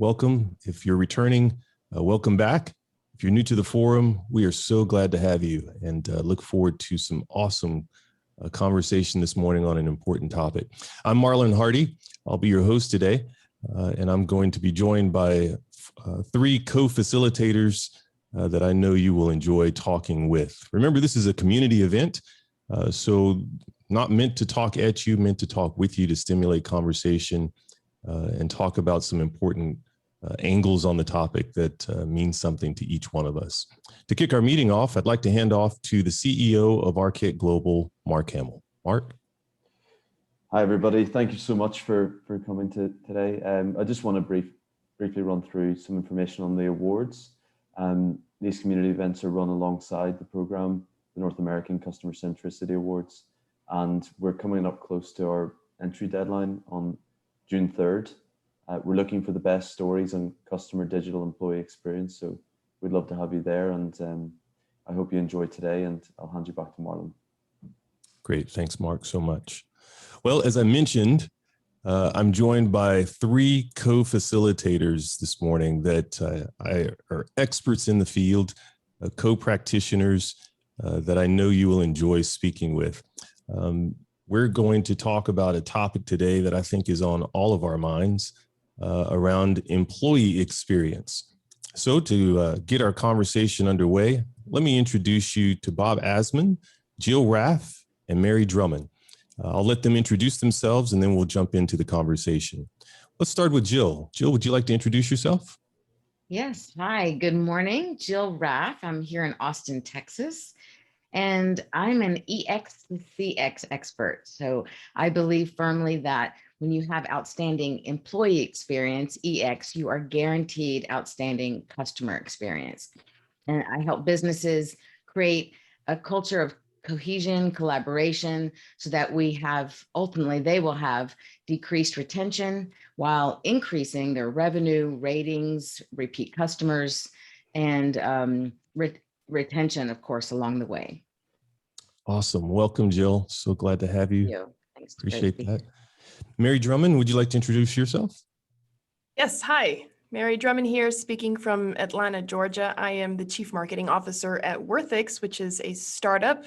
welcome. If you're returning, welcome back. If you're new to the forum, we are so glad to have you and look forward to some awesome conversation this morning on an important topic. I'm Marlon Hardy. I'll be your host today, and I'm going to be joined by three co-facilitators that I know you will enjoy talking with. Remember, this is a community event, so not meant to talk at you, meant to talk with you to stimulate conversation and talk about some important angles on the topic that means something to each one of us. To kick our meeting off, I'd like to hand off to the CEO of Arquette Global, Mark Hamill. Mark? Hi, everybody. Thank you so much for coming today. I just want to briefly run through some information on the awards. These community events are run alongside the program, the North American Customer Centricity Awards, and we're coming up close to our entry deadline on June 3rd. We're looking for the best stories on customer digital employee experience, so we'd love to have you there, and I hope you enjoy today, and I'll hand you back to Marlon. Great. Thanks, Mark, so much. Well, as I mentioned, I'm joined by three co-facilitators this morning that are experts in the field, co-practitioners that I know you will enjoy speaking with. We're going to talk about a topic today that I think is on all of our minds around employee experience. So to get our conversation underway, let me introduce you to Bob Azman, Jill Raff, and Mary Drumond. I'll let them introduce themselves and then we'll jump into the conversation. Let's start with Jill. Jill, would you like to introduce yourself? Yes. Hi, good morning. Jill Raff. I'm here in Austin, Texas, and I'm an EX/CX expert. So I believe firmly that when you have outstanding employee experience, EX, you are guaranteed outstanding customer experience. And I help businesses create a culture of cohesion, collaboration, so that ultimately they will have decreased retention while increasing their revenue, ratings, repeat customers, and retention, of course, along the way. Awesome. Welcome, Jill. So glad to have you. Thank you. Thanks. Appreciate that. Mary Drumond, would you like to introduce yourself? Yes. Hi. Mary Drumond here, speaking from Atlanta, Georgia. I am the Chief Marketing Officer at Worthix, which is a startup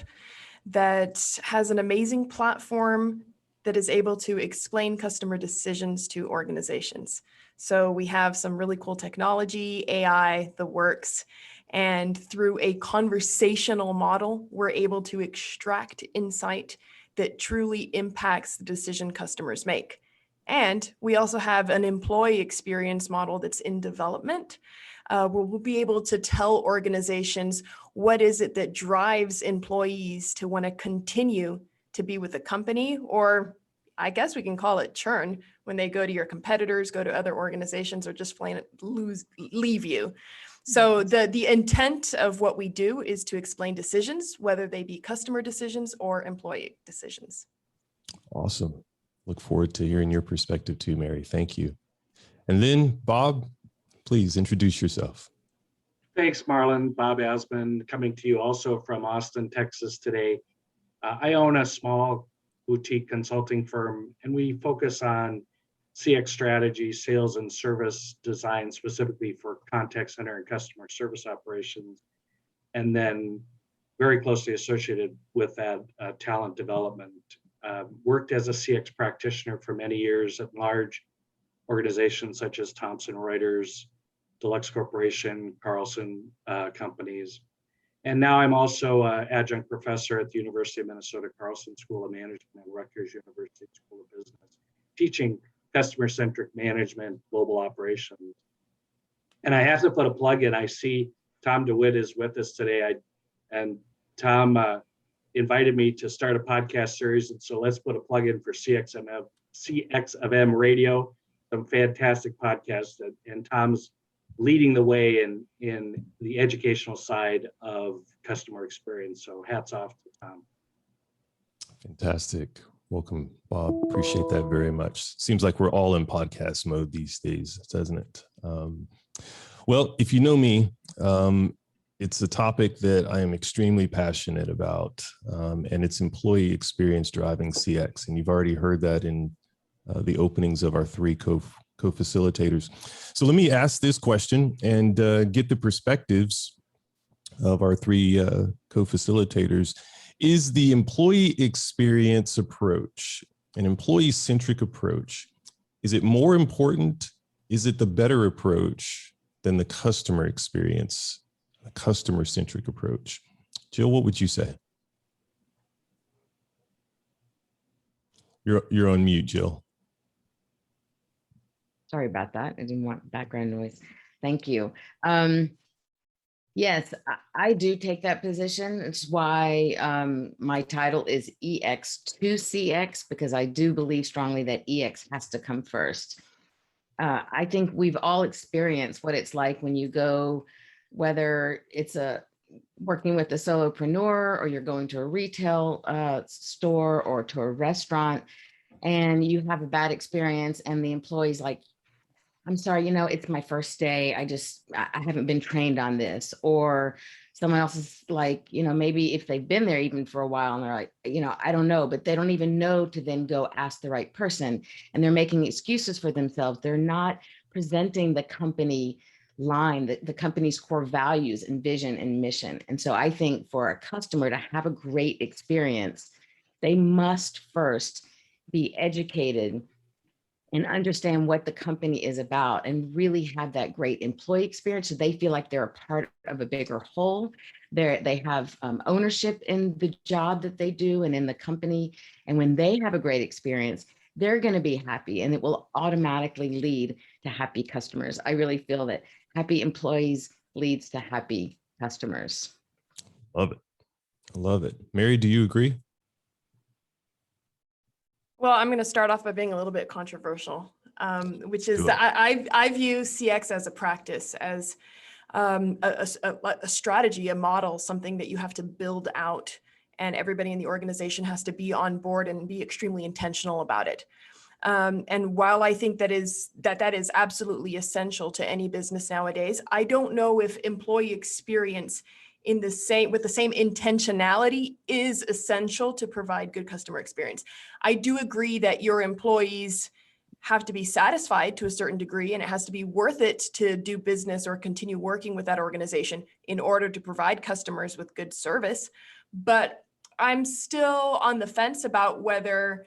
that has an amazing platform that is able to explain customer decisions to organizations. So we have some really cool technology, AI, the works, and through a conversational model, we're able to extract insight that truly impacts the decision customers make. And we also have an employee experience model that's in development, where we'll be able to tell organizations what is it that drives employees to want to continue to be with the company, or I guess we can call it churn, when they go to your competitors, go to other organizations, or just plain leave you. So the intent of what we do is to explain decisions, whether they be customer decisions or employee decisions. Awesome. Look forward to hearing your perspective too, Mary. Thank you. And then Bob, please introduce yourself. Thanks, Marlon. Bob Azman, coming to you also from Austin, Texas today. I own a small boutique consulting firm, and we focus on CX strategy, sales and service design, specifically for contact center and customer service operations. And then very closely associated with that, talent development. Worked as a CX practitioner for many years at large organizations such as Thomson Reuters, Deluxe Corporation, Carlson companies. And now I'm also an adjunct professor at the University of Minnesota Carlson School of Management and Rutgers University School of Business, teaching customer-centric management, global operations. And I have to put a plug in. I see Tom DeWitt is with us today. And Tom invited me to start a podcast series. And so let's put a plug in for CX of M Radio, some fantastic podcasts. And Tom's leading the way in the educational side of customer experience. So hats off to Tom. Fantastic. Welcome, Bob. Appreciate that very much. Seems like we're all in podcast mode these days, doesn't it? Well, if you know me, it's a topic that I am extremely passionate about, and it's employee experience driving CX. And you've already heard that in the openings of our three co-facilitators. So let me ask this question and get the perspectives of our three co-facilitators. Is the employee experience approach, an employee-centric approach, is it more important? Is it the better approach than the customer experience, a customer-centric approach? Jill, what would you say? You're on mute, Jill. Sorry about that. I didn't want background noise. Thank you. Yes, I do take that position. It's why my title is EX to CX, because I do believe strongly that EX has to come first. I think we've all experienced what it's like when you go, whether it's working with a solopreneur or you're going to a retail store or to a restaurant, and you have a bad experience and the employee's like, I'm sorry, it's my first day. I haven't been trained on this. Or someone else is like, maybe if they've been there even for a while and they're like, I don't know, but they don't even know to then go ask the right person. And they're making excuses for themselves. They're not presenting the company line, the company's core values and vision and mission. And so I think for a customer to have a great experience, they must first be educated and understand what the company is about and really have that great employee experience so they feel like they're a part of a bigger whole. They have ownership in the job that they do and in the company. And when they have a great experience, they're going to be happy and it will automatically lead to happy customers. I really feel that happy employees leads to happy customers. Love it. I love it. Mary, do you agree? Well, I'm going to start off by being a little bit controversial, which is that I view CX as a practice, as a strategy, a model, something that you have to build out, and everybody in the organization has to be on board and be extremely intentional about it. And while I think that is absolutely essential to any business nowadays, I don't know if employee experience with the same intentionality is essential to provide good customer experience. I do agree that your employees have to be satisfied to a certain degree, and it has to be worth it to do business or continue working with that organization in order to provide customers with good service. But I'm still on the fence about whether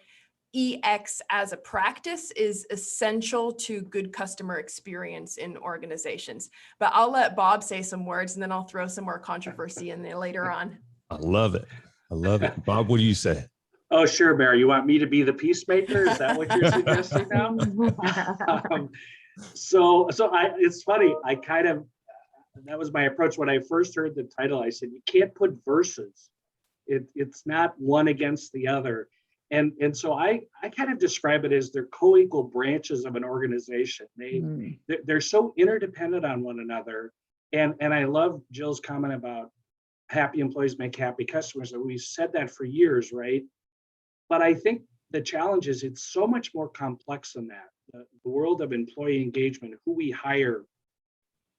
EX as a practice is essential to good customer experience in organizations. But I'll let Bob say some words and then I'll throw some more controversy in there later on. I love it. I love it. Bob, what do you say? Oh, sure, Mary. You want me to be the peacemaker? Is that what you're suggesting now? It's funny. That was my approach when I first heard the title. I said, you can't put verses. It's not one against the other. And so I kind of describe it as they're co-equal branches of an organization. They're so interdependent on one another. And I love Jill's comment about happy employees make happy customers. And we've said that for years, right? But I think the challenge is it's so much more complex than that. The world of employee engagement, who we hire,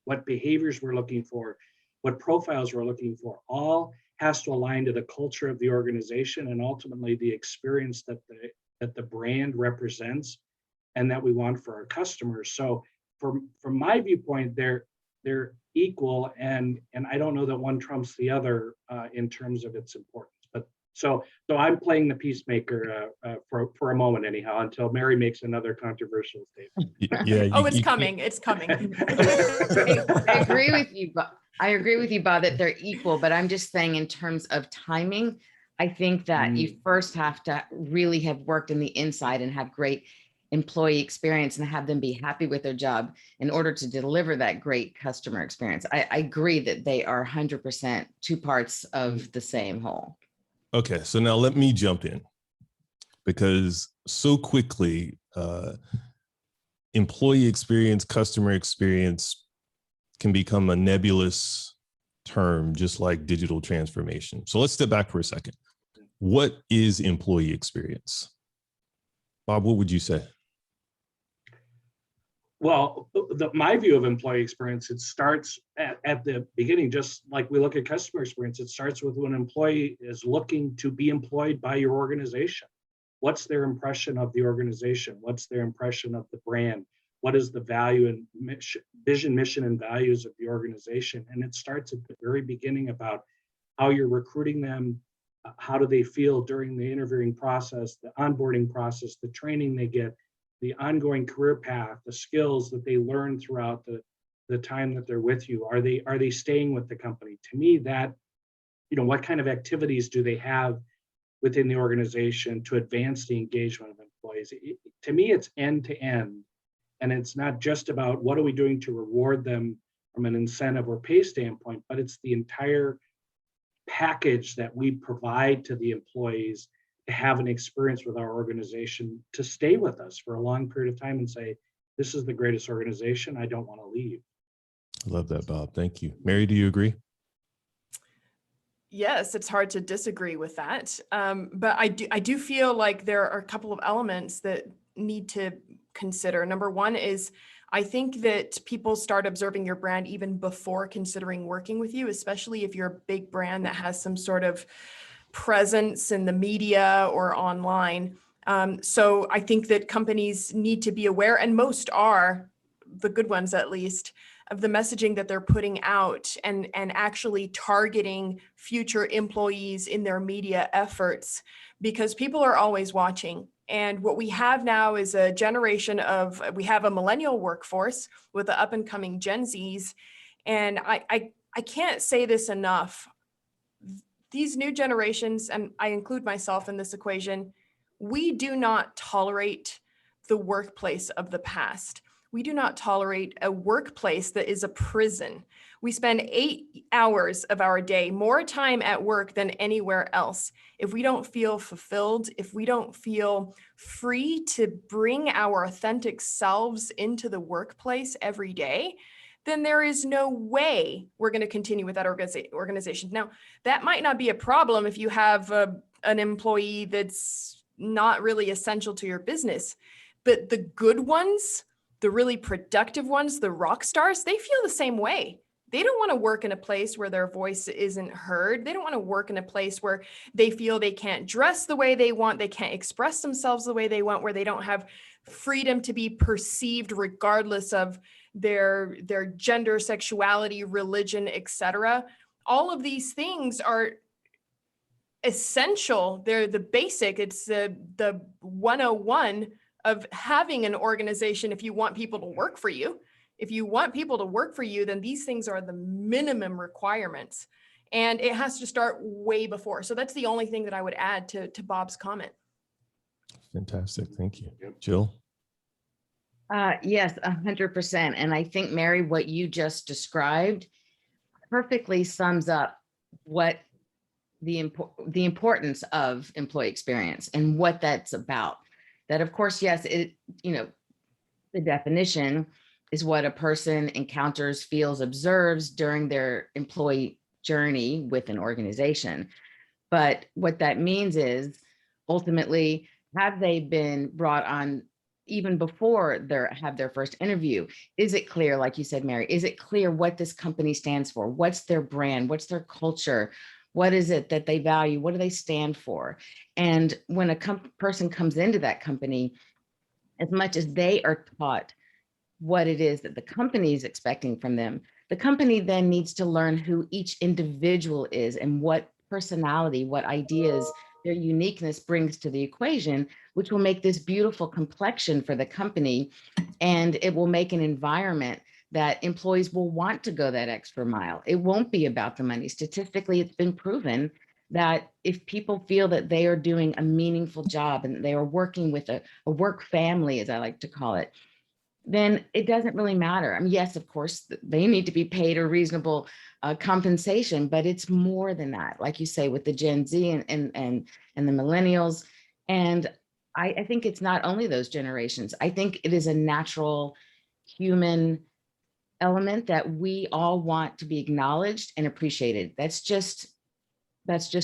what behaviors we're looking for, what profiles we're looking for, all has to align to the culture of the organization and ultimately the experience that the brand represents and that we want for our customers. So from my viewpoint, they're equal, and I don't know that one trumps the other in terms of its importance. But so I'm playing the peacemaker for a moment anyhow, until Mary makes another controversial statement. Yeah. It's coming. It's coming. I agree with you, Bob. I agree with you, Bob, that they're equal, but I'm just saying in terms of timing, I think that you first have to really have worked in the inside and have great employee experience and have them be happy with their job in order to deliver that great customer experience. I agree that they are 100% two parts of the same whole. Okay, so now let me jump in, because so quickly, employee experience, customer experience can become a nebulous term, just like digital transformation. So let's step back for a second. What is employee experience? Bob, what would you say? Well, my view of employee experience, it starts at the beginning, just like we look at customer experience. It starts with when an employee is looking to be employed by your organization. What's their impression of the organization? What's their impression of the brand? what is the value and vision, mission, and values of the organization. And it starts at the very beginning about how you're recruiting them, how do they feel during the interviewing process, the onboarding process, the training they get, the ongoing career path, the skills that they learn throughout the time that they're with you. Are they staying with the company? To me, that, what kind of activities do they have within the organization to advance the engagement of employees? To me, it's end to end. And it's not just about what are we doing to reward them from an incentive or pay standpoint, but it's the entire package that we provide to the employees to have an experience with our organization, to stay with us for a long period of time and say, this is the greatest organization, I don't want to leave. I love that, Bob. Thank you. Mary, do you agree? Yes, it's hard to disagree with that. But I do feel like there are a couple of elements that need to consider. Number one is, I think that people start observing your brand even before considering working with you, especially if you're a big brand that has some sort of presence in the media or online. So I think that companies need to be aware, and most are, the good ones at least, of the messaging that they're putting out and actually targeting future employees in their media efforts, because people are always watching. And what we have now is a generation of, we have a millennial workforce with the up and coming Gen Zs. And I can't say this enough. These new generations, and I include myself in this equation, we do not tolerate the workplace of the past. We do not tolerate a workplace that is a prison. We spend 8 hours of our day, more time at work than anywhere else. If we don't feel fulfilled, if we don't feel free to bring our authentic selves into the workplace every day, then there is no way we're going to continue with that organization. Now, that might not be a problem if you have an employee that's not really essential to your business, but the good ones, the really productive ones, the rock stars, they feel the same way. They don't want to work in a place where their voice isn't heard. They don't want to work in a place where they feel they can't dress the way they want, they can't express themselves the way they want, where they don't have freedom to be perceived regardless of their gender, sexuality, religion, etc. All of these things are essential. They're the basic. It's the 101 of having an organization. If you want people to work for you, then these things are the minimum requirements. And it has to start way before. So that's the only thing that I would add to Bob's comment. Fantastic. Thank you. Jill? Yes, 100%. And I think, Mary, what you just described perfectly sums up what the importance of employee experience and what that's about. That, of course, yes, the definition is what a person encounters, feels, observes during their employee journey with an organization. But what that means is, ultimately, have they been brought on even before have their first interview? Is it clear, like you said, Mary, is it clear what this company stands for? What's their brand? What's their culture? What is it that they value? What do they stand for? And when a person comes into that company, as much as they are taught what it is that the company is expecting from them, the company then needs to learn who each individual is and what personality, what ideas, their uniqueness brings to the equation, which will make this beautiful complexion for the company. And it will make an environment that employees will want to go that extra mile. It won't be about the money. Statistically, it's been proven that if people feel that they are doing a meaningful job and they are working with a work family, as I like to call it, then it doesn't really matter. I mean, yes, of course, they need to be paid a reasonable compensation, but it's more than that. Like you say, with the Gen Z and the millennials. And I think it's not only those generations. I think it is a natural human element that we all want to be acknowledged and appreciated. That's just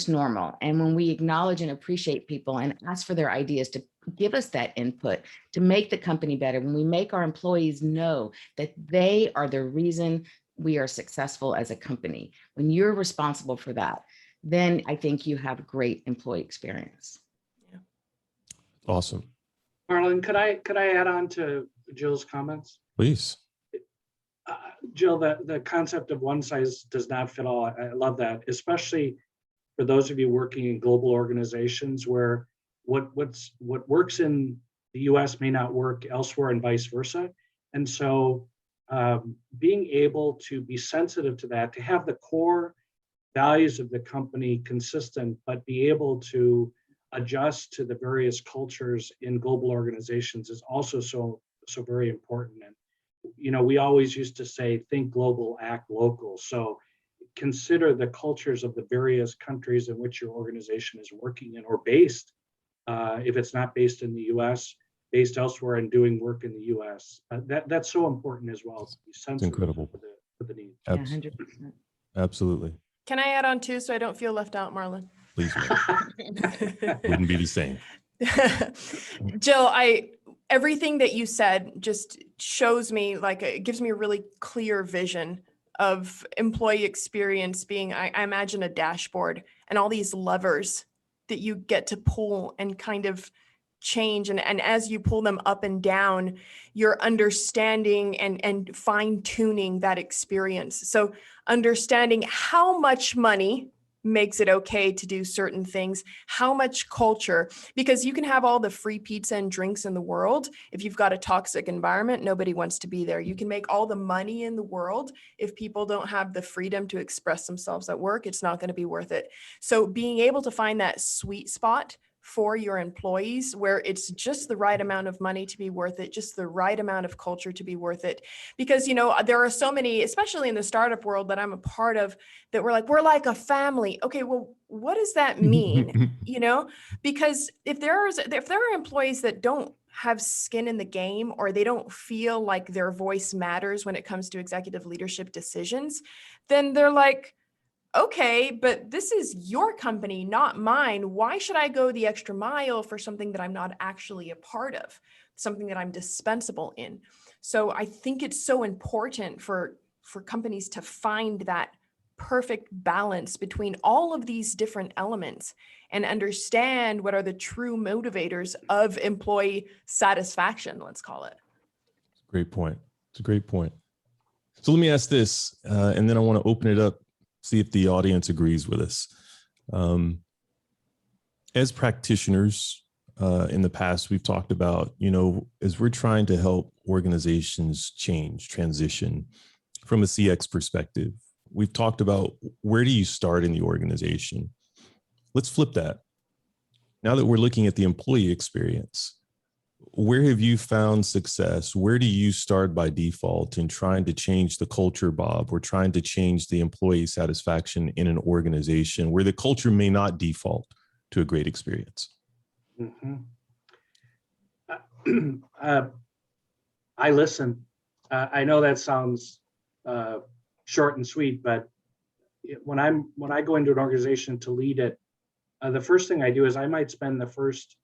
normal. And when we acknowledge and appreciate people and ask for their ideas to give us that input to make the company better, when we make our employees know that they are the reason we are successful as a company, when you're responsible for that, then I think you have great employee experience. Awesome. Marlon, could I add on to Jill's comments? Please. Jill, the concept of one size does not fit all. I love that, especially for those of you working in global organizations where what works in the US may not work elsewhere and vice versa. And so being able to be sensitive to that, to have the core values of the company consistent, but be able to adjust to the various cultures in global organizations is also so very important. And we always used to say, think global, act local. So consider the cultures of the various countries in which your organization is working in or based. If it's not based in the US, based elsewhere and doing work in the US. That's so important as well. To be sensitive incredible. To the need. Yeah, 100%. Absolutely. Can I add on too, so I don't feel left out, Marlon? Please. Wouldn't be the same. Jill, everything that you said just shows me, it gives me a really clear vision of employee experience being, I imagine, a dashboard and all these levers that you get to pull and kind of change. And as you pull them up and down, you're understanding and fine tuning that experience. So understanding how much money makes it okay to do certain things, how much culture, because you can have all the free pizza and drinks in the world. If you've got a toxic environment, nobody wants to be there. You can make all the money in the world. If people don't have the freedom to express themselves at work, it's not going to be worth it. So being able to find that sweet spot for your employees where it's just the right amount of money to be worth it, just the right amount of culture to be worth it. Because, there are so many, especially in the startup world that I'm a part of, that we're like a family. Okay, well, what does that mean? Because if there are employees that don't have skin in the game, or they don't feel like their voice matters when it comes to executive leadership decisions, then they're like, okay, but this is your company, not mine. Why should I go the extra mile for something that I'm not actually a part of, something that I'm dispensable in? So I think it's so important for companies to find that perfect balance between all of these different elements and understand what are the true motivators of employee satisfaction, let's call it. Great point. It's a great point. So let me ask this, and then I want to open it up, see if the audience agrees with us. As practitioners, in the past, we've talked about, as we're trying to help organizations transition from a CX perspective, we've talked about where do you start in the organization? Let's flip that. Now that we're looking at the employee experience, where have you found success? Where do you start by default in trying to change the culture, Bob? We're trying to change the employee satisfaction in an organization where the culture may not default to a great experience. Mm-hmm. I listen. I know that sounds short and sweet, but when I go into an organization to lead it, the first thing I do is I might spend the first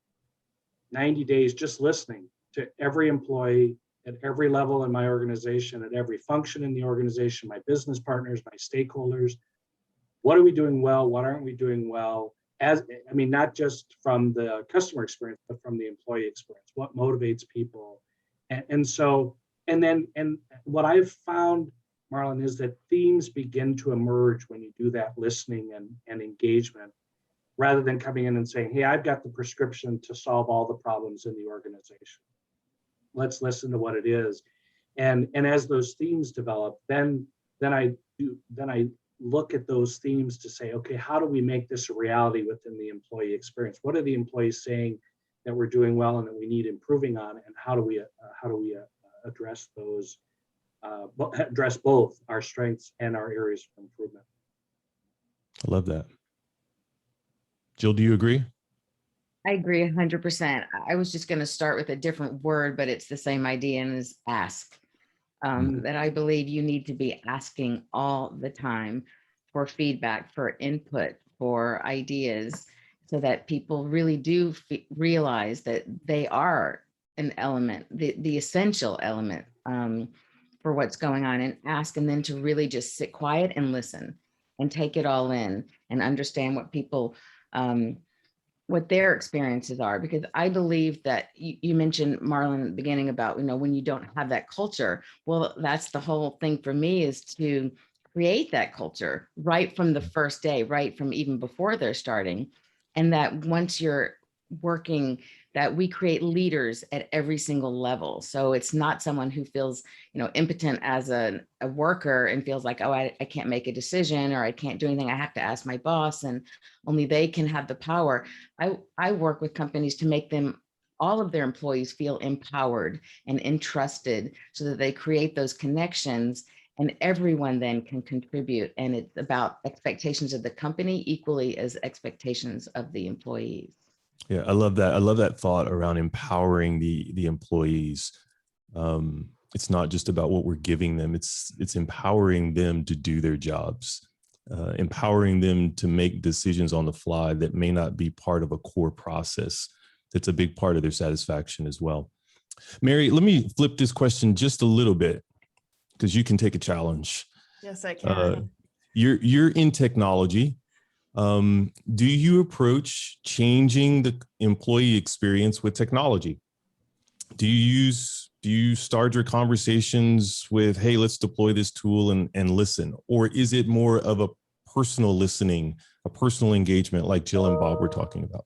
90 days just listening to every employee at every level in my organization, at every function in the organization, my business partners, my stakeholders. What are we doing well? What aren't we doing well? Not just from the customer experience, but from the employee experience. What motivates people? And what I've found, Marlon, is that themes begin to emerge when you do that listening and engagement, rather than coming in and saying, hey, I've got the prescription to solve all the problems in the organization. Let's listen to what it is. And as those themes develop, then I look at those themes to say, okay, how do we make this a reality within the employee experience? What are the employees saying that we're doing well and that we need improving on? And how do we address those, address both our strengths and our areas for improvement? I love that. Jill, do you agree? I agree 100%. I was just going to start with a different word, but it's the same idea, and is ask. That I believe you need to be asking all the time for feedback, for input, for ideas, so that people really do realize that they are an element, the essential element for what's going on, and ask, and then to really just sit quiet and listen and take it all in and understand what people what their experiences are, because I believe that you mentioned, Marlon, at the beginning about, when you don't have that culture. Well, that's the whole thing for me, is to create that culture right from the first day, right from even before they're starting. And that once you're working, that we create leaders at every single level. So it's not someone who feels, impotent as a worker and feels like, oh, I can't make a decision, or I can't do anything. I have to ask my boss, and only they can have the power. I work with companies to make all of their employees feel empowered and entrusted, so that they create those connections, and everyone then can contribute. And it's about expectations of the company equally as expectations of the employees. Yeah, I love that. I love that thought around empowering the employees. It's not just about what we're giving them. It's empowering them to do their jobs, empowering them to make decisions on the fly that may not be part of a core process. That's a big part of their satisfaction as well. Mary, let me flip this question just a little bit, because you can take a challenge. Yes, I can. You're in technology. Do you approach changing the employee experience with technology? Do you start your conversations with, hey, let's deploy this tool and listen? Or is it more of a personal listening, a personal engagement like Jill and Bob were talking about?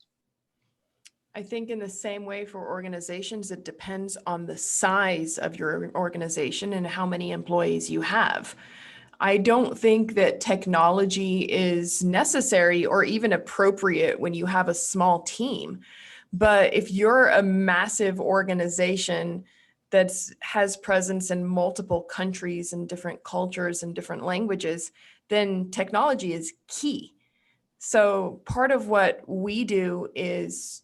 I think in the same way for organizations, it depends on the size of your organization and how many employees you have. I don't think that technology is necessary or even appropriate when you have a small team. But if you're a massive organization that has presence in multiple countries and different cultures and different languages, then technology is key. So part of what we do is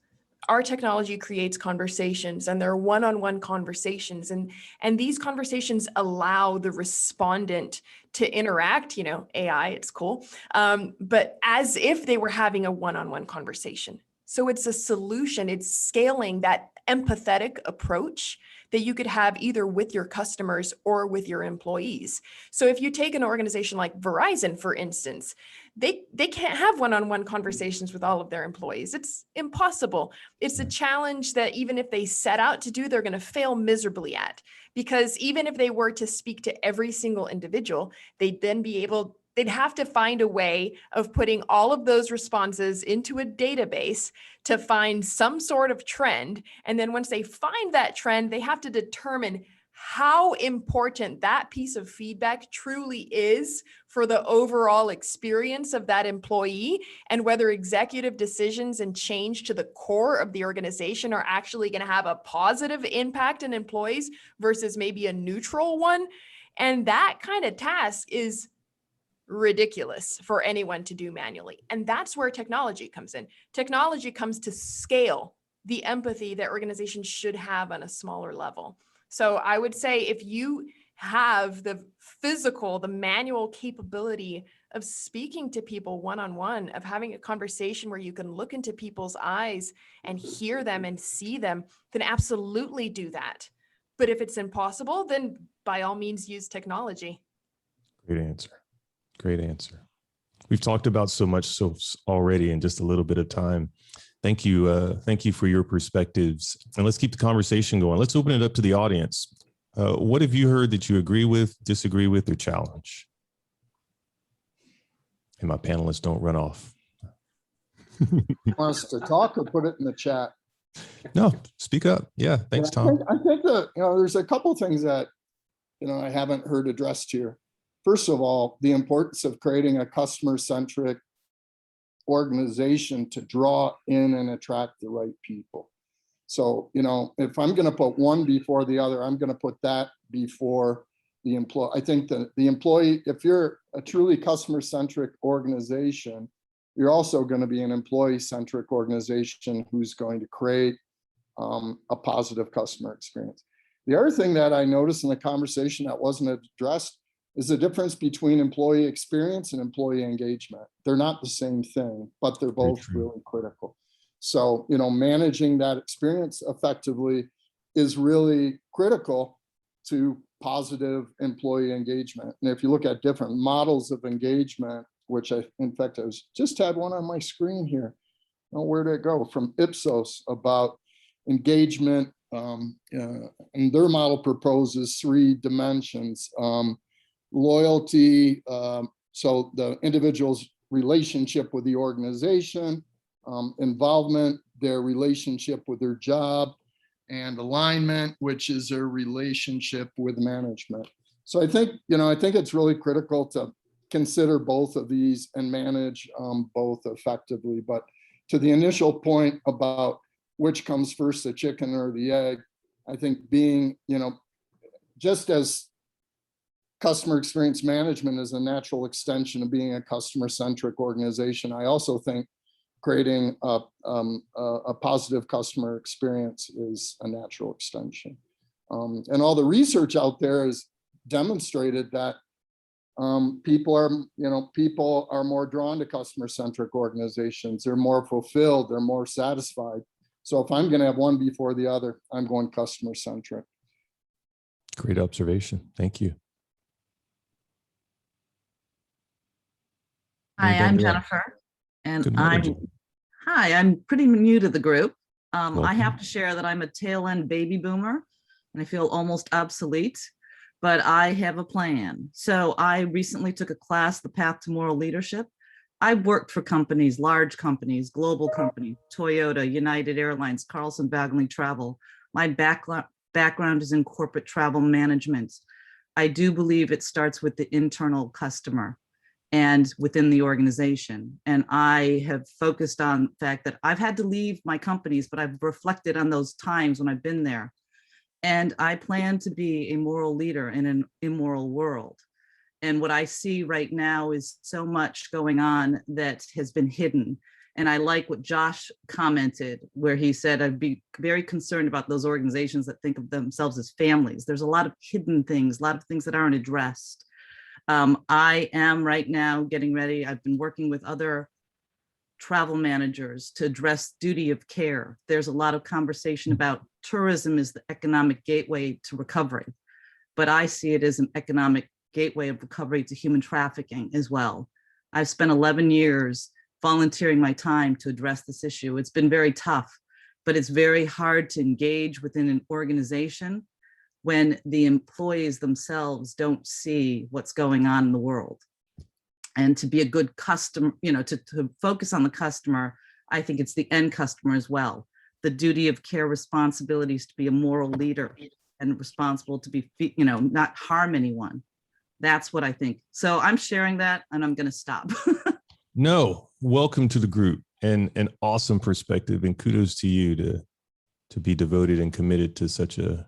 our technology creates conversations, and they're one-on-one conversations. And these conversations allow the respondent to interact, AI, it's cool, but as if they were having a one-on-one conversation. So it's a solution, it's scaling that empathetic approach that you could have either with your customers or with your employees. So if you take an organization like Verizon, for instance, they can't have one-on-one conversations with all of their employees. It's impossible. It's a challenge that even if they set out to do, they're going to fail miserably at, because even if they were to speak to every single individual, they'd have to find a way of putting all of those responses into a database to find some sort of trend. And then once they find that trend, they have to determine how important that piece of feedback truly is for the overall experience of that employee, and whether executive decisions and change to the core of the organization are actually going to have a positive impact on employees versus maybe a neutral one. And that kind of task is ridiculous for anyone to do manually. And that's where technology comes in. Technology comes to scale the empathy that organizations should have on a smaller level. So I would say if you have the manual capability of speaking to people one-on-one, of having a conversation where you can look into people's eyes and hear them and see them, then absolutely do that. But if it's impossible, then by all means use technology. Great answer. Great answer. We've talked about so much already in just a little bit of time. Thank you. Thank you for your perspectives. And let's keep the conversation going. Let's open it up to the audience. What have you heard that you agree with, disagree with, or challenge? And my panelists don't run off. Want us to talk or put it in the chat? No, speak up. Yeah, thanks, Tom. I think that, there's a couple of things that, I haven't heard addressed here. First of all, the importance of creating a customer-centric organization to draw in and attract the right people. So, if I'm going to put one before the other, I'm going to put that before the employee. I think that the employee, if you're a truly customer-centric organization, you're also going to be an employee-centric organization who's going to create a positive customer experience. The other thing that I noticed in the conversation that wasn't addressed is the difference between employee experience and employee engagement. They're not the same thing, but they're both really critical. So, managing that experience effectively is really critical to positive employee engagement. And if you look at different models of engagement, which in fact, I just had one on my screen here. oh, where did it go? From Ipsos about engagement. And their model proposes 3 dimensions. Loyalty, so the individual's relationship with the organization, involvement, their relationship with their job, and alignment, which is their relationship with management. So I think it's really critical to consider both of these and manage both effectively. But to the initial point about which comes first, the chicken or the egg, I think being, just as customer experience management is a natural extension of being a customer-centric organization, I also think creating a positive customer experience is a natural extension. And all the research out there has demonstrated that people are more drawn to customer-centric organizations. They're more fulfilled, they're more satisfied. So if I'm going to have one before the other, I'm going customer-centric. Great observation. Thank you. Hi, Anybody I'm else? Jennifer, and Good morning, Jen. I'm pretty new to the group. I Welcome. have to share that I'm a tail end baby boomer, and I feel almost obsolete, but I have a plan. So I recently took a class, The Path to Moral Leadership. I've worked for companies, large companies, global companies, Toyota, United Airlines, Carlson Bagley Travel. My background is in corporate travel management. I do believe it starts with the internal customer and within the organization. And I have focused on the fact that I've had to leave my companies, but I've reflected on those times when I've been there. And I plan to be a moral leader in an immoral world. And what I see right now is so much going on that has been hidden. And I like what Josh commented, where he said, I'd be very concerned about those organizations that think of themselves as families. There's a lot of hidden things, a lot of things that aren't addressed. I am right now getting ready. I've been working with other travel managers to address duty of care. There's a lot of conversation about tourism as the economic gateway to recovery, but I see it as an economic gateway of recovery to human trafficking as well. I've spent 11 years volunteering my time to address this issue. It's been very tough, but it's very hard to engage within an organization when the employees themselves don't see what's going on in the world. And to be a good customer, to focus on the customer, I think it's the end customer as well. The duty of care responsibilities to be a moral leader and responsible to be, not harm anyone. That's what I think. So I'm sharing that and I'm going to stop. No, welcome to the group, and an awesome perspective, and kudos to you to be devoted and committed to such a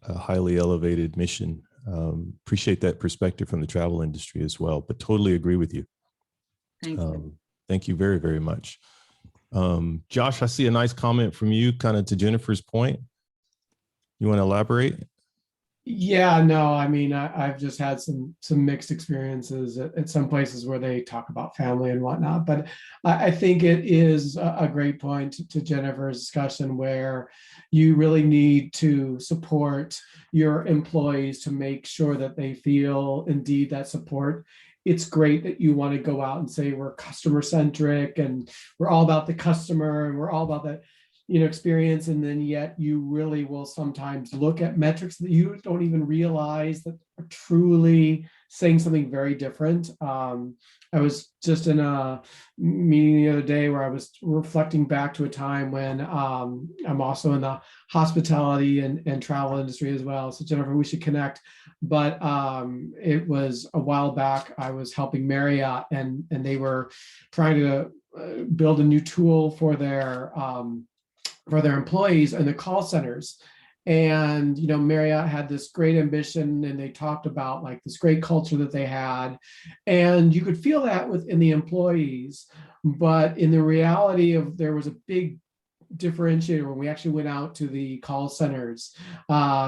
highly elevated mission. Appreciate that perspective from the travel industry as well, but totally agree with you. Thank you. Thank you very, very much. Josh, I see a nice comment from you, kind of to Jennifer's point. You want to elaborate? Yeah, no, I mean, I've just had some mixed experiences at some places where they talk about family and whatnot, but I think it is a great point to Jennifer's discussion where you really need to support your employees to make sure that they feel indeed that support. It's great that you want to go out and say we're customer centric and we're all about the customer and we're all about that experience, and then yet you really will sometimes look at metrics that you don't even realize that are truly saying something very different. I was just in a meeting the other day where I was reflecting back to a time when I'm also in the hospitality and travel industry as well. So Jennifer, we should connect. But it was a while back, I was helping Marriott and they were trying to build a new tool for their employees and the call centers. And, Marriott had this great ambition and they talked about like this great culture that they had. And you could feel that within the employees, but in the reality of there was a big differentiator when we actually went out to the call centers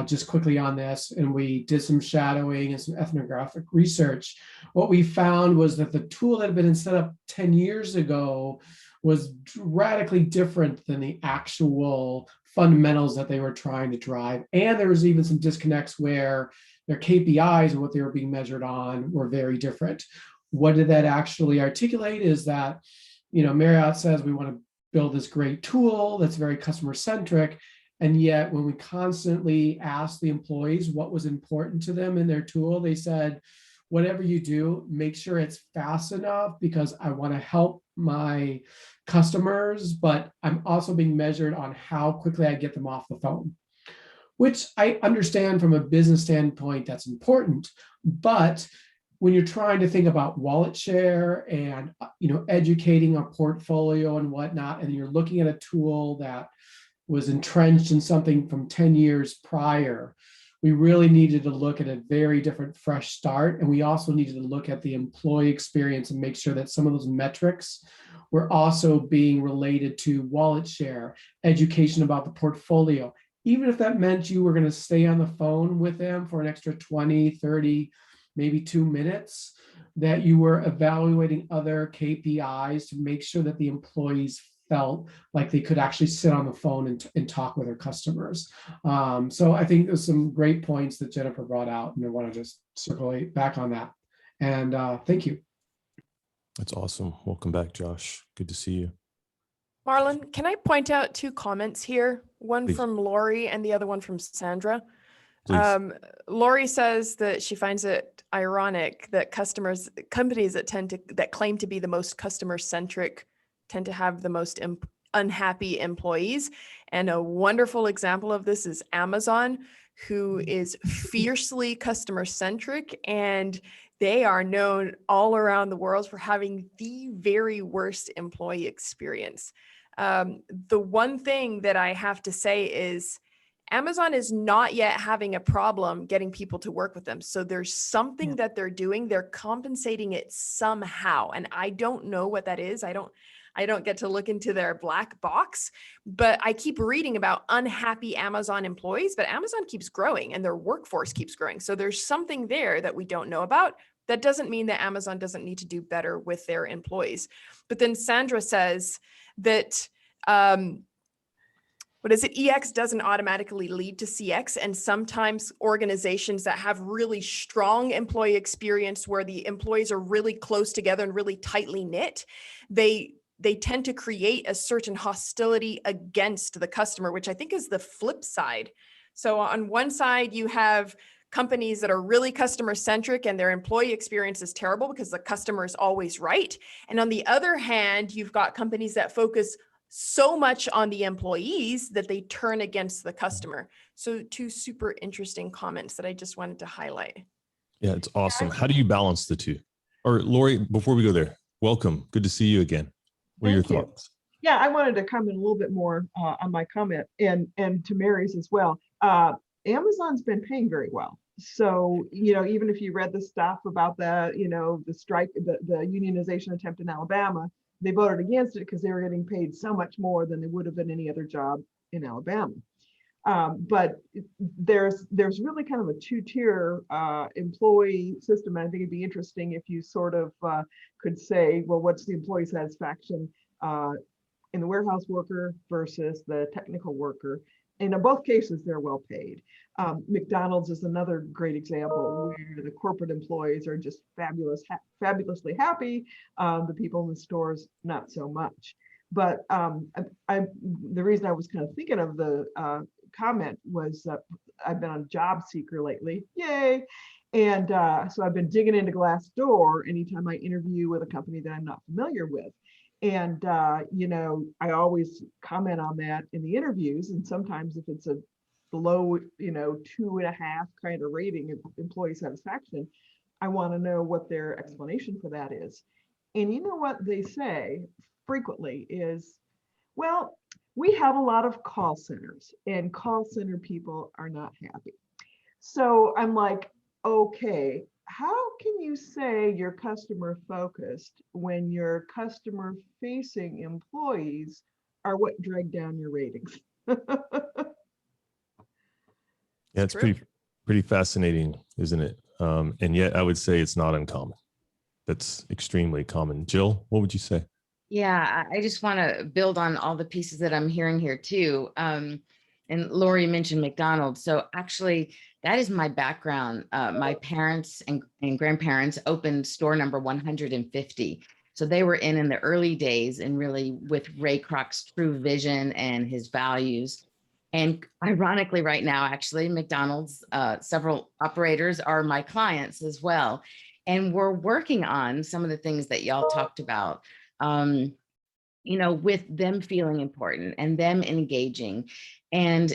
just quickly on this, and we did some shadowing and some ethnographic research. What we found was that the tool that had been set up 10 years ago was radically different than the actual fundamentals that they were trying to drive. And there was even some disconnects where their KPIs and what they were being measured on were very different. What did that actually articulate is that, Marriott says we want to build this great tool that's very customer centric. And yet when we constantly asked the employees what was important to them in their tool, they said, whatever you do, make sure it's fast enough because I want to help my customers, but I'm also being measured on how quickly I get them off the phone, which I understand from a business standpoint, that's important. But when you're trying to think about wallet share and educating a portfolio and whatnot, and you're looking at a tool that was entrenched in something from 10 years prior, we really needed to look at a very different fresh start. And we also needed to look at the employee experience and make sure that some of those metrics were also being related to wallet share, education about the portfolio. Even if that meant you were going to stay on the phone with them for an extra 20, 30, maybe 2 minutes, that you were evaluating other KPIs to make sure that the employees felt like they could actually sit on the phone and talk with their customers. So I think there's some great points that Jennifer brought out, and I want to just circulate back on that. And thank you. That's awesome. Welcome back, Josh. Good to see you. Marlon, can I point out 2 comments here? One Please. from Lori and the other one from Sandra. Please. Lori says that she finds it ironic that companies that claim to be the most customer centric tend to have the most unhappy employees. And a wonderful example of this is Amazon, who is fiercely customer centric, and they are known all around the world for having the very worst employee experience. The one thing that I have to say is Amazon is not yet having a problem getting people to work with them. So there's something that they're doing. They're compensating it somehow. And I don't know what that is. I don't get to look into their black box, but I keep reading about unhappy Amazon employees, but Amazon keeps growing and their workforce keeps growing. So there's something there that we don't know about. That doesn't mean that Amazon doesn't need to do better with their employees. But then Sandra says that, EX doesn't automatically lead to CX. And sometimes organizations that have really strong employee experience where the employees are really close together and really tightly knit, they tend to create a certain hostility against the customer, which I think is the flip side. So on one side, you have companies that are really customer centric and their employee experience is terrible because the customer is always right. And on the other hand, you've got companies that focus so much on the employees that they turn against the customer. So 2 super interesting comments that I just wanted to highlight. Yeah, it's awesome. How do you balance the 2? Or Lori, before we go there, welcome. Good to see you again. What are your thoughts? Yeah, I wanted to comment a little bit more on my comment and to Mary's as well. Amazon's been paying very well. So, even if you read the stuff about the strike, the unionization attempt in Alabama, they voted against it because they were getting paid so much more than they would have in any other job in Alabama. But there's really kind of a 2-tier employee system. And I think it'd be interesting if you sort of could say, well, what's the employee satisfaction in the warehouse worker versus the technical worker? And in both cases, they're well paid. McDonald's is another great example where the corporate employees are just fabulously happy. The people in the stores, not so much. But the reason I was kind of thinking of the comment was I've been on Job Seeker lately, yay! And so I've been digging into Glassdoor anytime I interview with a company that I'm not familiar with. And, I always comment on that in the interviews. And sometimes if it's a below, 2.5 kind of rating of employee satisfaction, I want to know what their explanation for that is. And you know what they say frequently is, well, we have a lot of call centers and call center people are not happy. So I'm like, okay, how can you say you're customer focused when your customer facing employees are what drag down your ratings? Yeah, it's pretty fascinating, isn't it? And yet I would say it's not uncommon. That's extremely common. Jill, what would you say? Yeah, I just want to build on all the pieces that I'm hearing here too. And Lori mentioned McDonald's. So actually, that is my background. My parents and grandparents opened store number 150. So they were in the early days and really with Ray Kroc's true vision and his values. And ironically, right now, actually, McDonald's, several operators are my clients as well. And we're working on some of the things that y'all talked about, with them feeling important and them engaging. And,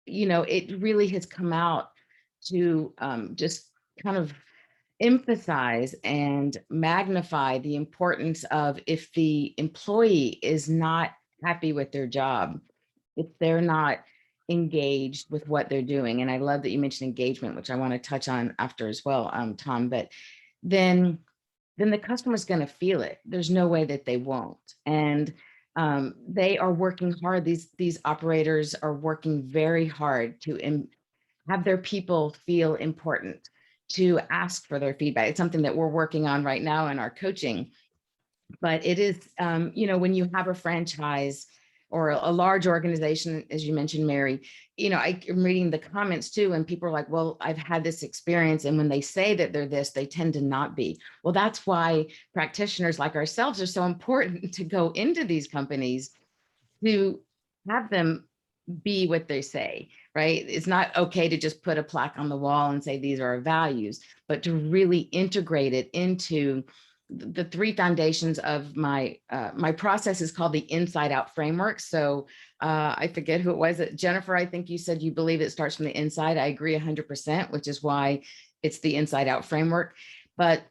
it really has come out to just kind of emphasize and magnify the importance of, if the employee is not happy with their job, if they're not engaged with what they're doing. And I love that you mentioned engagement, which I want to touch on after as well, Tom, but then the customer's going to feel it. There's no way that they won't. And they are working hard. These operators are working very hard to have their people feel important, to ask for their feedback. It's something that we're working on right now in our coaching. But it is, when you have a franchise or a large organization, as you mentioned, Mary, I'm reading the comments too, and people are like, well, I've had this experience. And when they say that they're this, they tend to not be. Well, that's why practitioners like ourselves are so important to go into these companies to have them be what they say, right? It's not okay to just put a plaque on the wall and say, these are our values, but to really integrate it into the three foundations of my process is called the Inside Out framework. So I forget who it was. Jennifer, I think you said you believe it starts from the inside. I agree 100%, which is why it's the Inside Out framework. But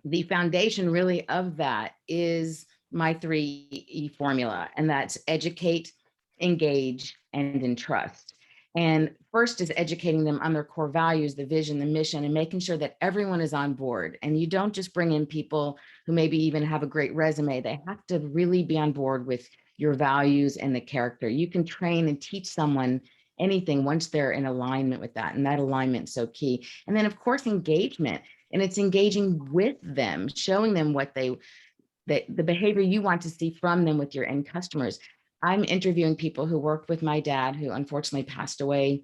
the foundation really of that is my 3E formula, and that's educate, engage, and entrust. And first is educating them on their core values, the vision, the mission, and making sure that everyone is on board. And you don't just bring in people who maybe even have a great resume. They have to really be on board with your values and the character. You can train and teach someone anything once they're in alignment with that. And that alignment is so key. And then, of course, engagement. And it's engaging with them, showing them the behavior you want to see from them with your end customers. I'm interviewing people who worked with my dad, who unfortunately passed away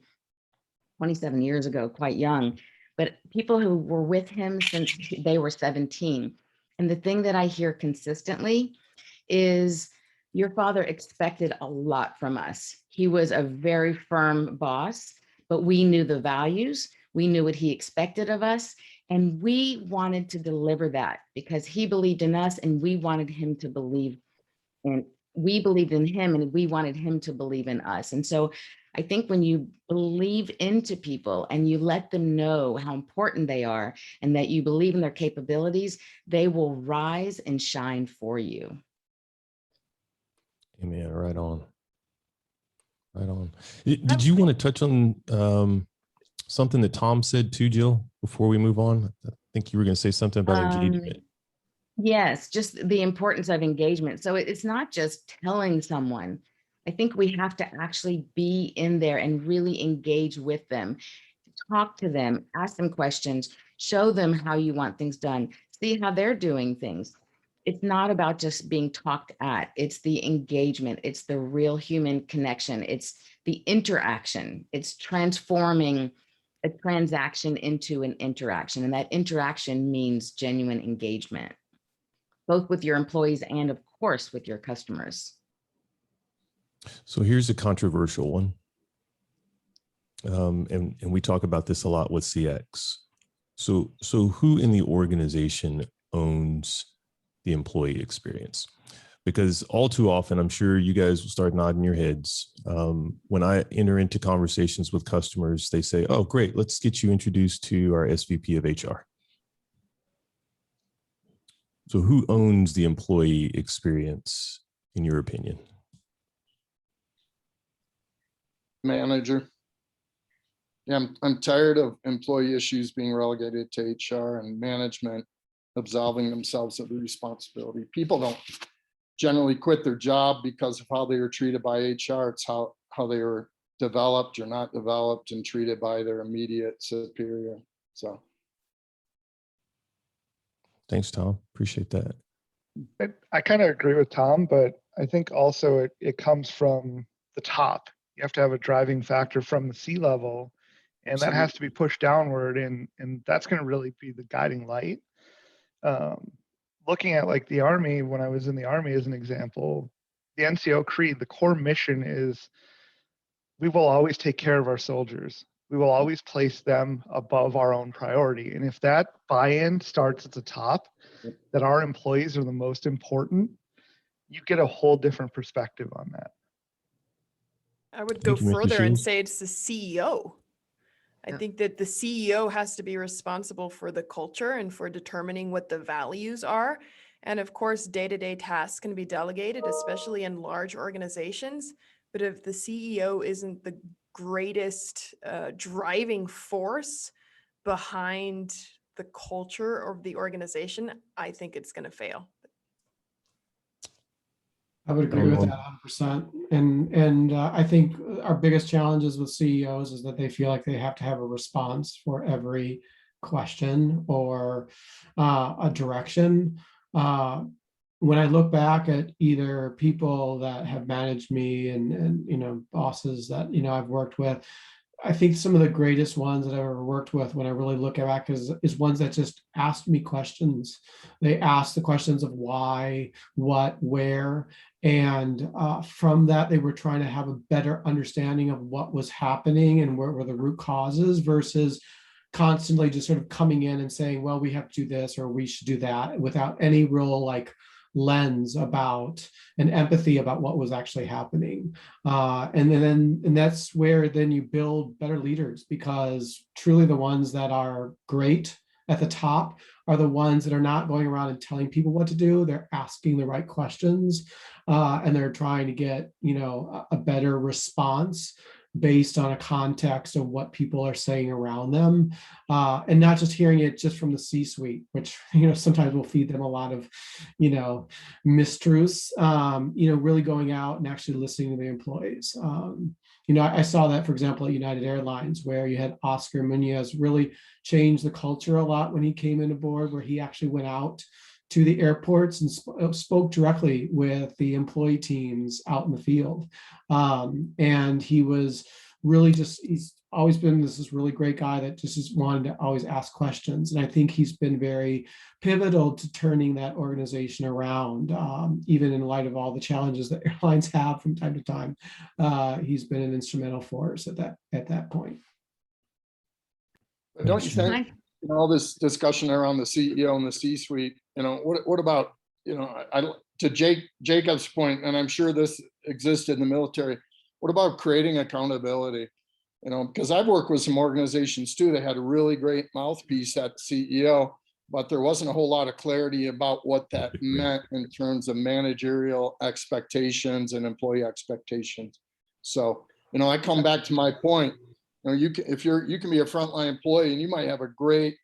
27 years ago, quite young, but people who were with him since they were 17. And the thing that I hear consistently is, your father expected a lot from us. He was a very firm boss, but we knew the values, we knew what he expected of us, and we wanted to deliver that because he believed in us and we wanted him to believe in, we believed in him and we wanted him to believe in us. And so I think when you believe into people and you let them know how important they are and that you believe in their capabilities, they will rise and shine for you. Amen. Right on. Right on. Did you want to touch on something that Tom said too, Jill, before we move on? I think you were going to say something about engagement. Yes, just the importance of engagement. So it's not just telling someone. I think we have to actually be in there and really engage with them, talk to them, ask them questions, show them how you want things done, see how they're doing things. It's not about just being talked at. It's the engagement. It's the real human connection. It's the interaction. It's transforming a transaction into an interaction. And that interaction means genuine engagement, both with your employees and, of course, with your customers. So here's a controversial one. And we talk about this a lot with CX. So who in the organization owns the employee experience? Because all too often, I'm sure you guys will start nodding your heads. When I enter into conversations with customers, they say, oh, great, let's get you introduced to our SVP of HR. So who owns the employee experience, in your opinion? Manager. Yeah, I'm tired of employee issues being relegated to HR and management absolving themselves of the responsibility. People don't generally quit their job because of how they were treated by HR. It's how they were developed or not developed and treated by their immediate superior. So. Thanks, Tom. Appreciate that. I kind of agree with Tom, but I think also it comes from the top. You have to have a driving factor from the C-level, and that has to be pushed downward, and that's going to really be the guiding light. looking at like the Army, when I was in the Army as an example, the NCO creed, the core mission is we will always take care of our soldiers. We will always place them above our own priority. And if that buy-in starts at the top, that our employees are the most important, you get a whole different perspective on that. I would go Thank you, Mr. further and Shields. say it's the CEO. I think that the CEO has to be responsible for the culture and for determining what the values are. And of course, day-to-day tasks can be delegated, especially in large organizations. But if the CEO isn't the greatest driving force behind the culture of the organization, I think it's going to fail. I would agree with that 100%. And I think our biggest challenges with CEOs is that they feel like they have to have a response for every question or a direction. When I look back at either people that have managed me and you know, bosses that, you know, I've worked with, I think some of the greatest ones that I've ever worked with, when I really look back, is ones that just asked me questions. They asked the questions of why, what, where, and from that, they were trying to have a better understanding of what was happening and where were the root causes, versus constantly just sort of coming in and saying, well, we have to do this or we should do that, without any real like lens about and empathy about what was actually happening. And that's where then you build better leaders, because truly the ones that are great at the top are the ones that are not going around and telling people what to do. They're asking the right questions, and they're trying to get, you know, a better response based on a context of what people are saying around them, and not just hearing it just from the C-suite, which, you know, sometimes will feed them a lot of, you know, mistruths. You know, really going out and actually listening to the employees. You know, I saw that, for example, at United Airlines, where you had Oscar Munoz really change the culture a lot when he came into board, where he actually went out to the airports and spoke directly with the employee teams out in the field. And he was really just, he's always been this really great guy that just wanted to always ask questions. And I think he's been very pivotal to turning that organization around, even in light of all the challenges that airlines have from time to time. He's been an instrumental force at that point. But don't you think, you know, all this discussion around the CEO and the C-suite, you know, what about, you know, to Jacob's point, and I'm sure this existed in the military, what about creating accountability? You know, because I've worked with some organizations too that had a really great mouthpiece at CEO, but there wasn't a whole lot of clarity about what that meant in terms of managerial expectations and employee expectations. So, you know, I come back to my point. You know, you can be a frontline employee and you might have a great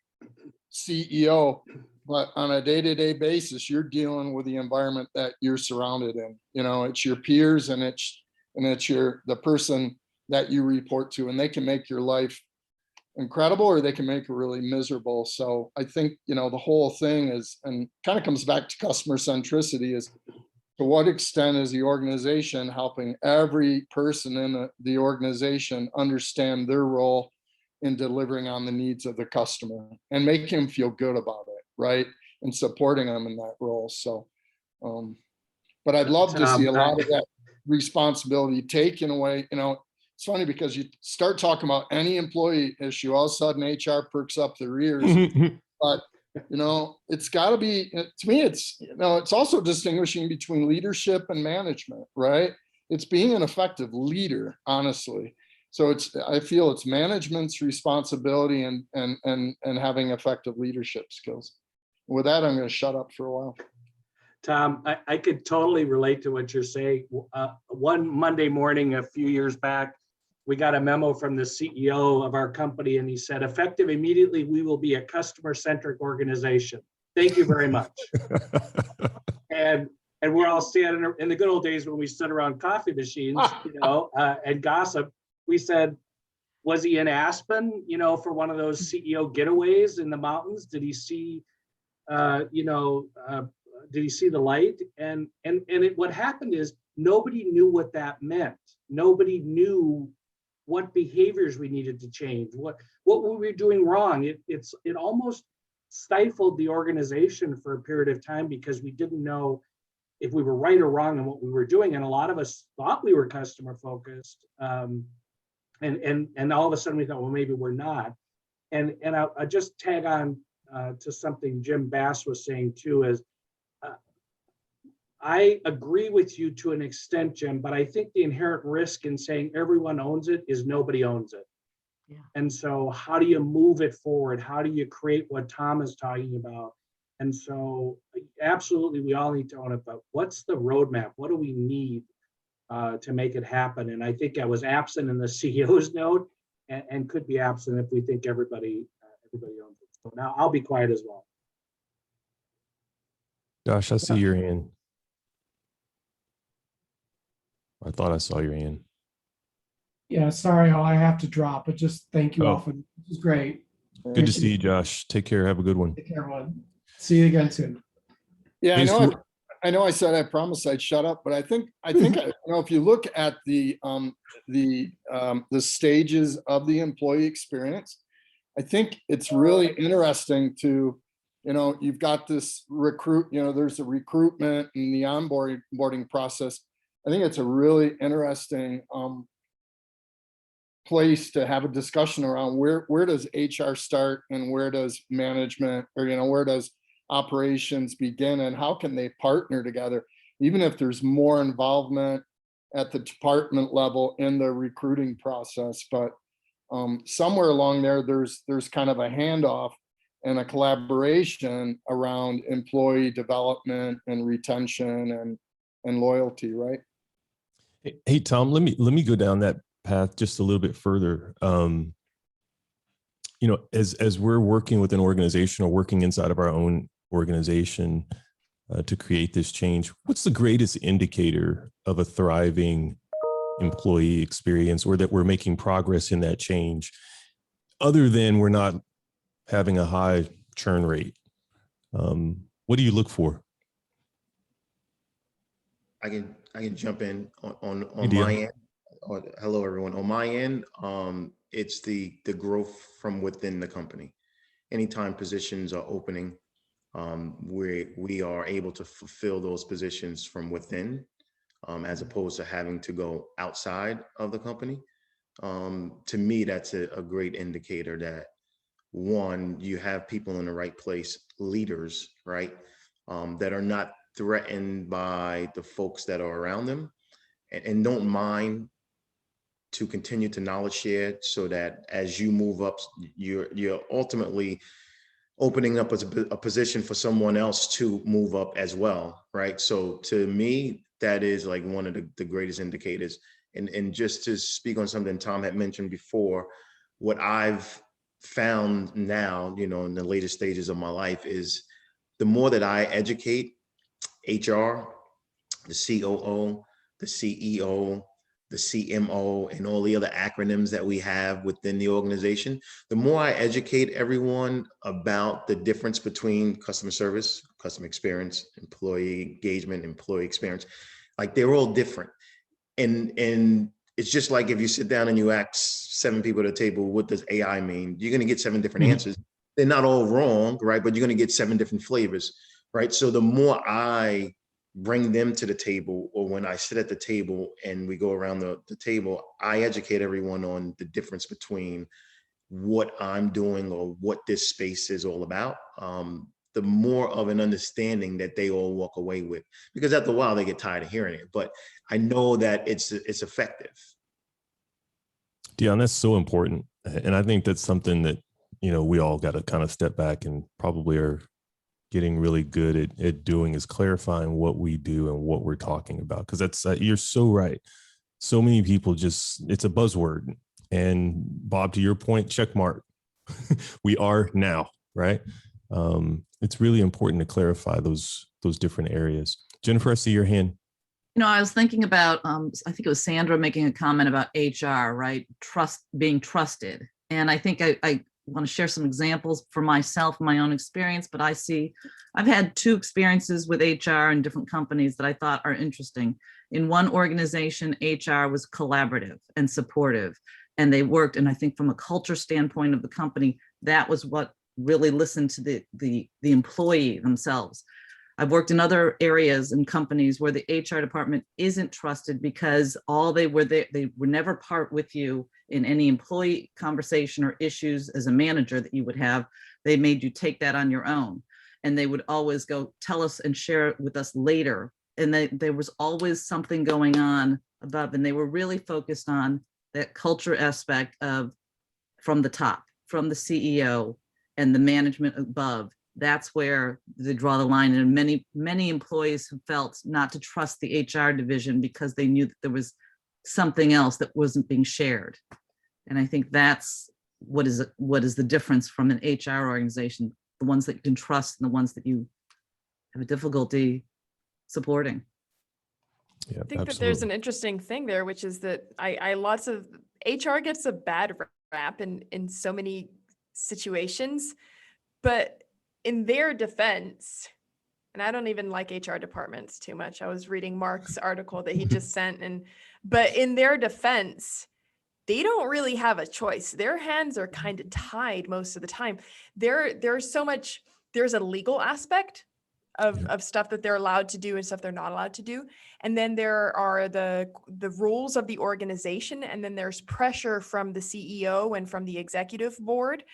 CEO, but on a day-to-day basis, you're dealing with the environment that you're surrounded in. You know, it's your peers and it's the person that you report to, and they can make your life incredible or they can make it really miserable. So I think, you know, the whole thing is, and kind of comes back to customer centricity, is to what extent is the organization helping every person in the organization understand their role in delivering on the needs of the customer and making them feel good about it, right? And supporting them in that role. So, but I'd love to see a lot of that responsibility taken away. You know, it's funny because you start talking about any employee issue, all of a sudden HR perks up their ears. But you know, it's got to be, to me, it's, you know, it's also distinguishing between leadership and management, right? It's being an effective leader, honestly. So I feel it's management's responsibility and having effective leadership skills. With that, I'm going to shut up for a while. Tom, I could totally relate to what you're saying. One Monday morning a few years back, we got a memo from the CEO of our company, and he said, effective immediately, we will be a customer-centric organization. Thank you very much. and we're all standing in the good old days when we stood around coffee machines, you know, and gossip. We said, was he in Aspen, you know, for one of those CEO getaways in the mountains? Did he see, you know, did he see the light? And what happened is nobody knew what that meant. Nobody knew what behaviors we needed to change, what we were doing wrong. It almost stifled the organization for a period of time because we didn't know if we were right or wrong in what we were doing. And a lot of us thought we were customer focused. And all of a sudden we thought, well, maybe we're not. And I'll just tag on to something Jim Bass was saying too, is I agree with you to an extent, Jim, but I think the inherent risk in saying everyone owns it is nobody owns it. Yeah. And so how do you move it forward? How do you create what Tom is talking about? And so absolutely, we all need to own it, but what's the roadmap? What do we need to make it happen? And I think that was absent in the CEO's note and could be absent if we think everybody owns it. So now I'll be quiet as well. Josh, I see your hand. I thought I saw your hand. Yeah, sorry, all I have to drop, but just thank you all for this. This is great. Good to see you, Josh. Take care. Have a good one. Take care, everyone. See you again soon. Yeah, Hey, I know I said I promised I'd shut up, but I think if you look at the stages of the employee experience, I think it's really interesting to, you've got this there's a recruitment and the onboarding process. I think it's a really interesting place to have a discussion around where does HR start and where does management, or where does operations begin, and how can they partner together, even if there's more involvement at the department level in the recruiting process. But somewhere along there's kind of a handoff and a collaboration around employee development and retention and loyalty, right? Hey, Tom, let me go down that path just a little bit further. As we're working with an organization or working inside of our own organization to create this change, what's the greatest indicator of a thriving employee experience, or that we're making progress in that change, other than we're not having a high churn rate? What do you look for? I can jump in on my end. Hello, everyone. On my end, it's the growth from within the company. Anytime positions are opening, we are able to fulfill those positions from within, as opposed to having to go outside of the company. To me, that's a great indicator that, one, you have people in the right place, leaders, right, that are not threatened by the folks that are around them, and don't mind to continue to knowledge share, so that as you move up, you're ultimately opening up a position for someone else to move up as well, right? So to me, that is like one of the greatest indicators. And just to speak on something Tom had mentioned before, what I've found now, in the later stages of my life, is the more that I educate HR, the COO, the CEO, the CMO, and all the other acronyms that we have within the organization, the more I educate everyone about the difference between customer service, customer experience, employee engagement, employee experience, like they're all different. And it's just like if you sit down and you ask 7 people at a table, what does AI mean? You're going to get 7 different answers. They're not all wrong, right? But you're going to get 7 different flavors, right? So the more I bring them to the table, or when I sit at the table and we go around the table, I educate everyone on the difference between what I'm doing or what this space is all about. The more of an understanding that they all walk away with, because after a while they get tired of hearing it, but I know that it's effective. Dion, that's so important. And I think that's something that, we all got to kind of step back and probably are getting really good at doing, is clarifying what we do and what we're talking about. Because that's, you're so right. So many people it's a buzzword. And Bob, to your point, check mark. We are now, right? It's really important to clarify those different areas. Jennifer, I see your hand. I was thinking about, I think it was Sandra making a comment about HR, right? Being trusted. And I think I want to share some examples for myself, my own experience, but I've had 2 experiences with HR in different companies that I thought are interesting. In one organization, HR was collaborative and supportive, and they worked. And I think from a culture standpoint of the company, that was what really listen to the employee themselves. I've worked in other areas in companies where the HR department isn't trusted because all they were there, they were never part with you in any employee conversation or issues as a manager that you would have. They made you take that on your own. And they would always go tell us and share it with us later. And there was always something going on above, and they were really focused on that culture aspect of from the top, from the CEO and the management above. That's where they draw the line. And many employees have felt not to trust the HR division because they knew that there was something else that wasn't being shared. And I think that's what is the difference from an HR organization, the ones that you can trust and the ones that you have a difficulty supporting. Yeah, I think absolutely. that there's an interesting thing there, which is that lots of HR gets a bad rap in so many situations, but in their defense, and I don't even like HR departments too much. I was reading Mark's article that he just sent, but in their defense, they don't really have a choice. Their hands are kind of tied most of the time. There's a legal aspect of stuff that they're allowed to do and stuff they're not allowed to do. And then there are the rules of the organization. And then there's pressure from the CEO and from the executive board.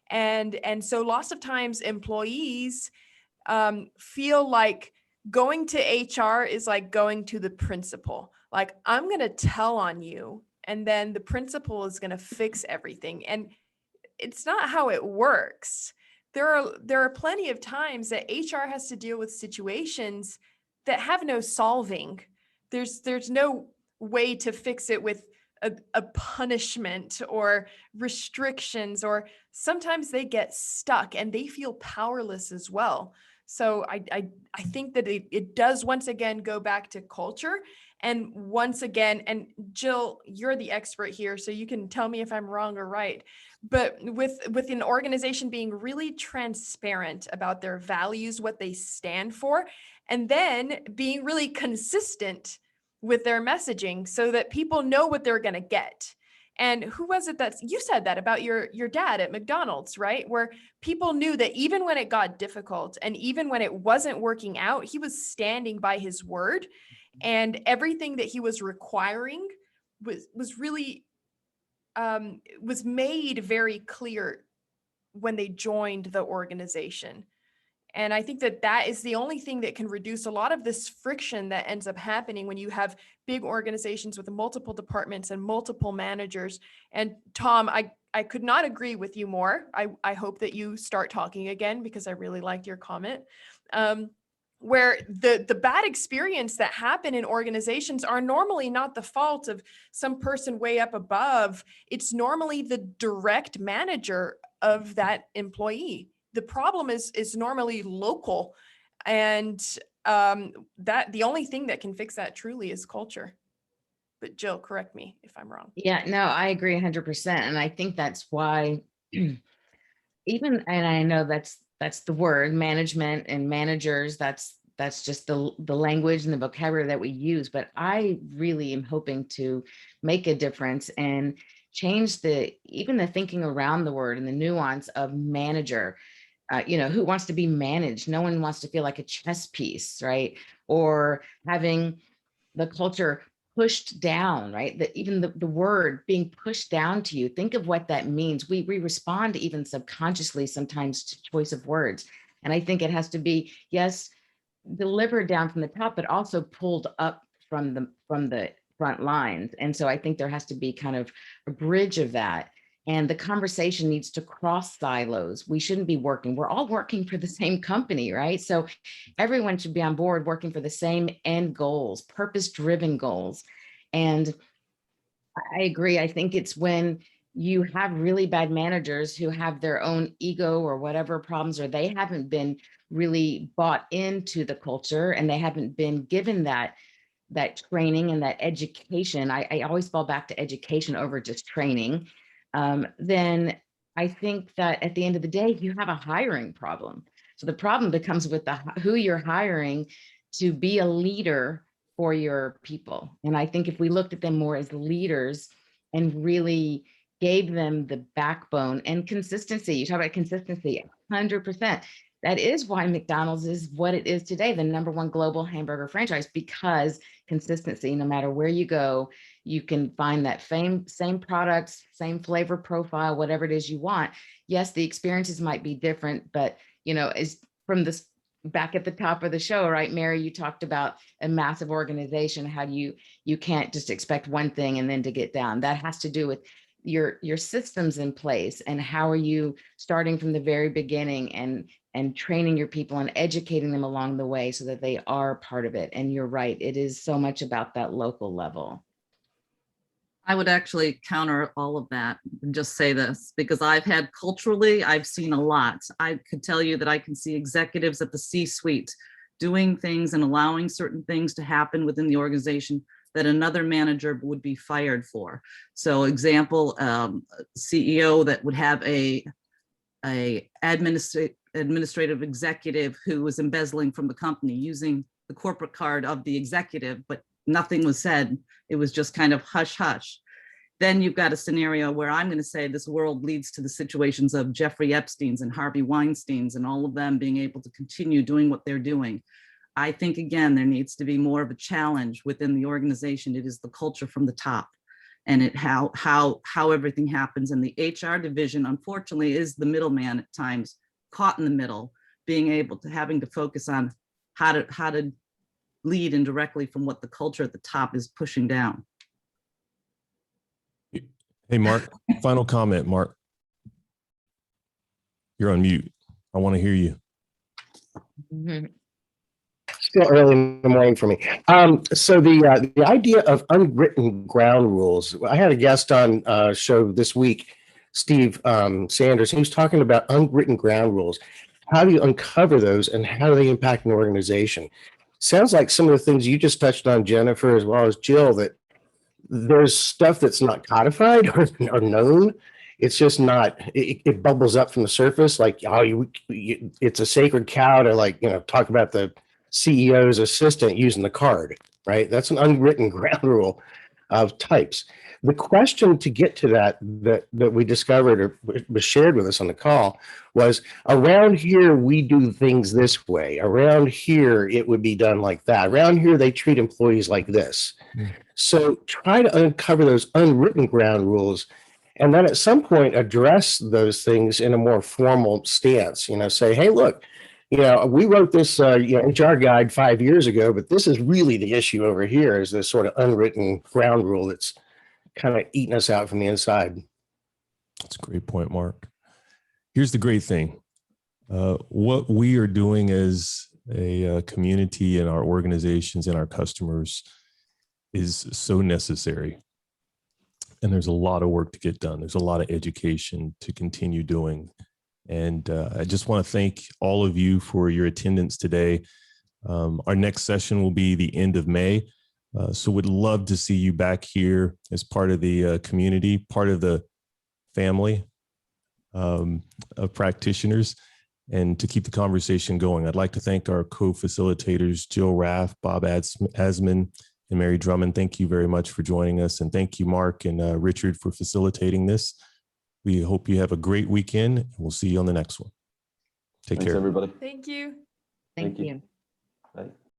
And so lots of times employees feel like going to HR is like going to the principal. Like, I'm going to tell on you, and then the principal is going to fix everything. And it's not how it works. There are plenty of times that HR has to deal with situations that have no solving. There's no way to fix it with a punishment or restrictions, or sometimes they get stuck and they feel powerless as well. So I think that it does once again go back to culture. And once again, and Jill, you're the expert here, so you can tell me if I'm wrong or right. But with an organization being really transparent about their values, what they stand for, and then being really consistent with their messaging so that people know what they're going to get. And who was it that you said that about your dad at McDonald's, right? Where people knew that even when it got difficult and even when it wasn't working out, he was standing by his word, and everything that he was requiring was really was made very clear when they joined the organization. And I think that is the only thing that can reduce a lot of this friction that ends up happening when you have big organizations with multiple departments and multiple managers. And Tom, I could not agree with you more. I hope that you start talking again, because I really liked your comment. Where the bad experience that happen in organizations are normally not the fault of some person way up above. It's normally the direct manager of that employee. The problem is normally local, and that the only thing that can fix that truly is culture. But Jill, correct me if I'm wrong. Yeah, no, I agree 100%. And I think that's why even, and I know that's the word, management and managers, that's just the language and the vocabulary that we use. But I really am hoping to make a difference and change even the thinking around the word and the nuance of manager. Who wants to be managed? No one wants to feel like a chess piece, right? Or having the culture pushed down, right? Even the word being pushed down to you. Think of what that means. We respond even subconsciously sometimes to choice of words. And I think it has to be, yes, delivered down from the top, but also pulled up from the front lines. And so I think there has to be kind of a bridge of that. And the conversation needs to cross silos. We shouldn't be we're all working for the same company, right? So everyone should be on board working for the same end goals, purpose-driven goals. And I agree. I think it's when you have really bad managers who have their own ego or whatever problems, or they haven't been really bought into the culture and they haven't been given that training and that education. I always fall back to education over just training. Then I think that at the end of the day, you have a hiring problem. So the problem becomes with who you're hiring to be a leader for your people. And I think if we looked at them more as leaders and really gave them the backbone and consistency. You talk about consistency, 100%. That is why McDonald's is what it is today, the #1 global hamburger franchise, because consistency, no matter where you go, you can find that same products, same flavor profile, whatever it is you want. Yes, the experiences might be different, but as from this back at the top of the show, right, Mary, you talked about a massive organization. How do you can't just expect one thing and then to get down. That has to do with your systems in place, and how are you starting from the very beginning and training your people and educating them along the way so that they are part of it. And you're right, it is so much about that local level. I would actually counter all of that and just say this, because I've seen a lot. I could tell you that I can see executives at the C-suite doing things and allowing certain things to happen within the organization that another manager would be fired for. So example, CEO that would have a administrative executive who was embezzling from the company using the corporate card of the executive, but nothing was said. It was just kind of hush hush. Then you've got a scenario where I'm going to say this world leads to the situations of Jeffrey Epstein's and Harvey Weinstein's and all of them being able to continue doing what they're doing. I think, again, there needs to be more of a challenge within the organization. It is the culture from the top, and how everything happens. And the HR division, unfortunately, is the middleman at times, caught in the middle, having to focus on how to lead indirectly from what the culture at the top is pushing down. Hey, Mark, final comment, Mark. You're on mute. I want to hear you. Still early in the morning for me. So the idea of unwritten ground rules. I had a guest on show this week, Steve Sanders. He was talking about unwritten ground rules. How do you uncover those, and how do they impact an organization? Sounds like some of the things you just touched on, Jennifer, as well as Jill, that there's stuff that's not codified or known. It's just not, it bubbles up from the surface. Like, it's a sacred cow to talk about the CEO's assistant using the card, right? That's an unwritten ground rule of types. The question to get to that we discovered or was shared with us on the call was, around here, we do things this way. Around here, it would be done like that. Around here, they treat employees like this. So try to uncover those unwritten ground rules, and then at some point address those things in a more formal stance. Say, hey, look, we wrote this HR guide 5 years ago, but this is really the issue over here, is this sort of unwritten ground rule that's kind of eating us out from the inside. That's a great point, Mark. Here's the great thing. What we are doing as a community in our organizations and our customers is so necessary. And there's a lot of work to get done. There's a lot of education to continue doing. And I just want to thank all of you for your attendance today. Our next session will be the end of May. So would love to see you back here as part of the community, part of the family of practitioners, and to keep the conversation going. I'd like to thank our co-facilitators, Jill Raff, Bob Azman, and Mary Drumond. Thank you very much for joining us. And thank you, Mark and Richard, for facilitating this. We hope you have a great weekend, and we'll see you on the next one. Take care. Thanks, everybody. Thank you. Thank you. Bye.